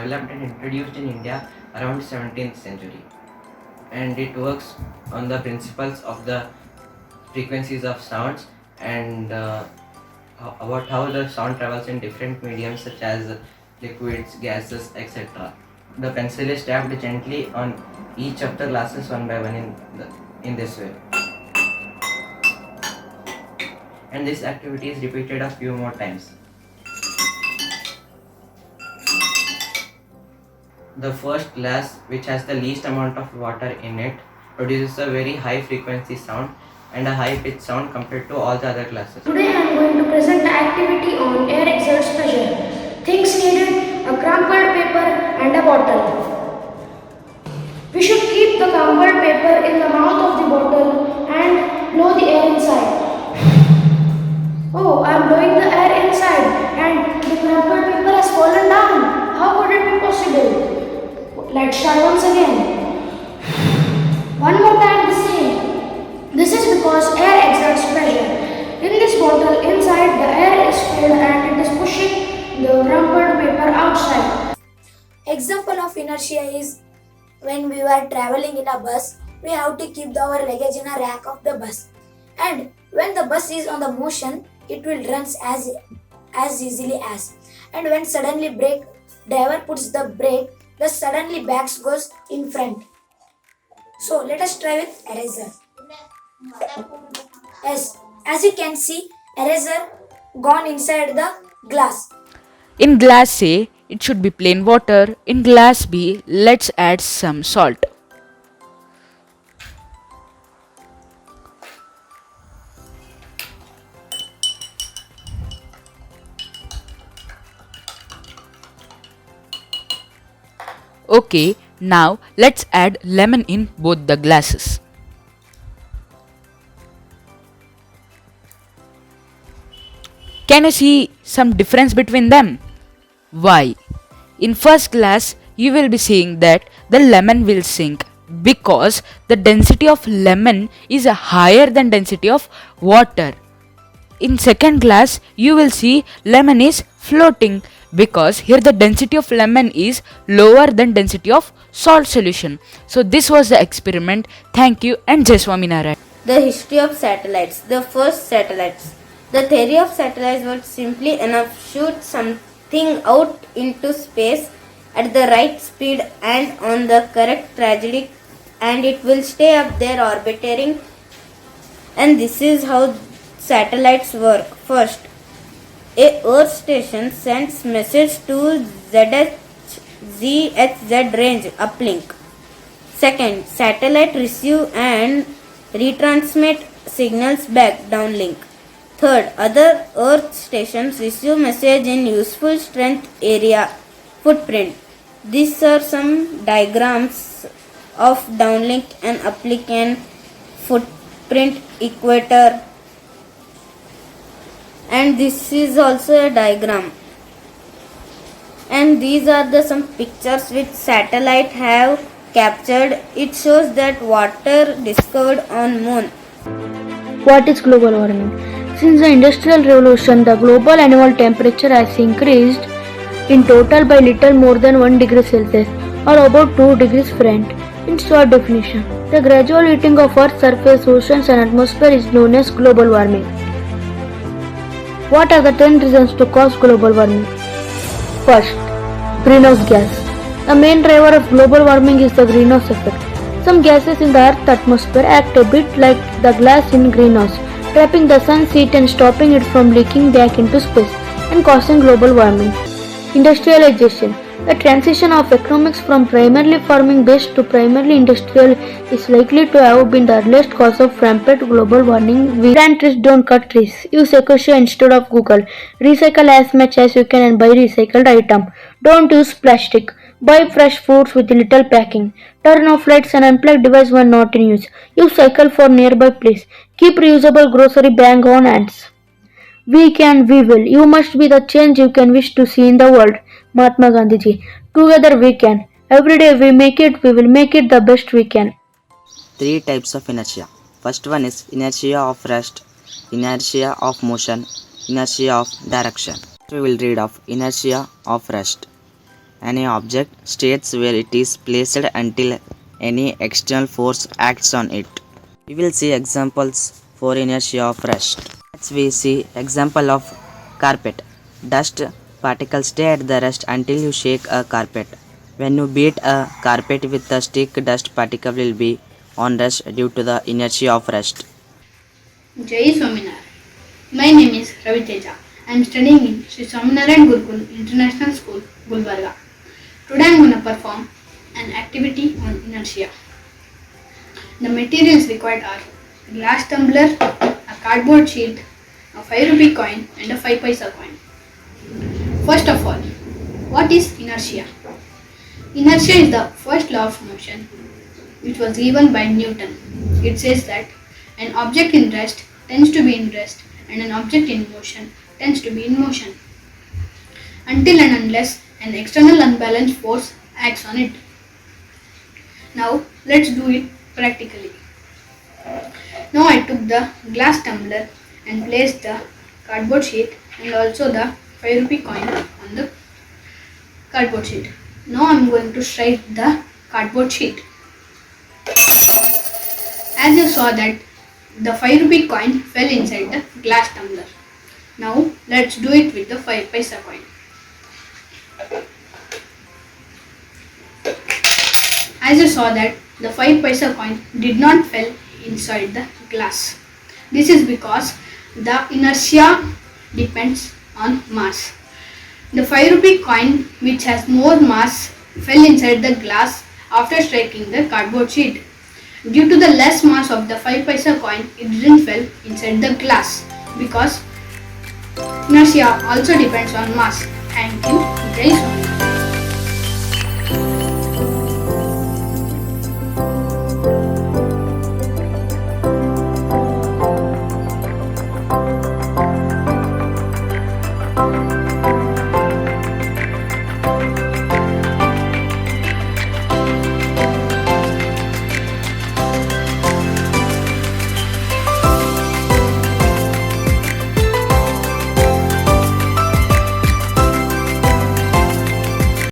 developed and introduced in India around 17th century, and it works on the principles of the frequencies of sounds and about how the sound travels in different mediums such as liquids, gases, etc. The pencil is tapped gently on each of the glasses one by one in this way, and this activity is repeated a few more times. The first glass, which has the least amount of water in it, produces a very high frequency sound and a high pitch sound compared to all the other glasses. Today I am going to present the activity on air exerts pressure. Things needed: a crumpled paper and a bottle. We should keep the crumpled paper in the mouth of the bottle and blow the air inside. Oh, I am blowing the air inside and the crumpled paper has fallen down. How could it be possible? Let's try once again. One more time the same. This is because air exerts pressure. In this bottle, inside the air is filled and it is pushing the crumpled paper outside. Example of inertia is when we were traveling in a bus, we have to keep our luggage in a rack of the bus. And when the bus is on the motion, it will run as easily as. And when suddenly driver puts the brake, the suddenly back goes in front. So let us try with eraser. Yes, as you can see, eraser gone inside the glass. In glass A, it should be plain water. In glass B, let's add some salt. Okay, now let's add lemon in both the glasses. Can you see some difference between them? Why? In first glass, you will be seeing that the lemon will sink because the density of lemon is higher than density of water. In second glass, you will see lemon is floating because here the density of lemon is lower than density of salt solution. So this was the experiment. Thank you and Jai Swaminarayan. The history of satellites. The first satellites. The theory of satellites was simply enough shoot something out into space at the right speed and on the correct trajectory, and it will stay up there orbiting. And this is how satellites work. First, a Earth station sends message to ZHZ range uplink. Second, satellite receive and retransmit signals back downlink. Third, other Earth stations receive message in useful strength area footprint. These are some diagrams of downlink and uplink and footprint equator. And this is also a diagram, and these are some pictures which satellite have captured. It shows that water discovered on moon. What is global warming? Since the Industrial Revolution, the global annual temperature has increased in total by little more than 1 degree Celsius or about 2 degrees Fahrenheit. In short definition, the gradual heating of Earth's surface, oceans and atmosphere is known as global warming. What are the 10 reasons to cause global warming? First, greenhouse gas. The main driver of global warming is the greenhouse effect. Some gases in the Earth's atmosphere act a bit like the glass in greenhouse, trapping the sun's heat and stopping it from leaking back into space and causing global warming. Industrialization. The transition of economics from primarily farming based to primarily industrial is likely to have been the earliest cause of rampant global warming. We plant trees, don't cut trees. Use Ecosia instead of Google. Recycle as much as you can and buy recycled item. Don't use plastic. Buy fresh fruits with little packing. Turn off lights and unplug device when not in use. Use cycle for nearby place. Keep reusable grocery bag on hands. We can, we will. You must be the change you can wish to see in the world. Mahatma Gandhi ji. Together we can. Every day we make it, we will make it the best we can. Three types of inertia. First one is inertia of rest, inertia of motion, inertia of direction. We will read of inertia of rest. Any object stays where it is placed until any external force acts on it. We will see examples for inertia of rest. Let's we see example of carpet. Dust particles stay at the rest until you shake a carpet. When you beat a carpet with a stick, dust particle will be on rest due to the inertia of rest. Jai Swaminarayan. My name is Ravi Teja. I am studying in Sri Swaminarayan Gurukul International School, Gulbarga. Today I am going to perform an activity on inertia. The materials required are a glass tumbler, a cardboard sheet, a 5 rupee coin and a 5 paisa coin. First of all, what is inertia? Inertia is the first law of motion which was given by Newton. It says that an object in rest tends to be in rest and an object in motion tends to be in motion until and unless an external unbalanced force acts on it. Now let's do it practically. Now I took the glass tumbler and placed the cardboard sheet and also the 5 rupee coin on the cardboard sheet. Now I am going to strike the cardboard sheet. As you saw that the 5 rupee coin fell inside the glass tumbler. Now let's do it with the 5 paisa coin. As you saw that the 5 paisa coin did not fall inside the glass. This is because the inertia depends on mass. The 5 rupee coin, which has more mass, fell inside the glass after striking the cardboard sheet. Due to the less mass of the 5 paisa coin, it didn't fall inside the glass because inertia also depends on mass. Thank you. Jai Swaminarayan.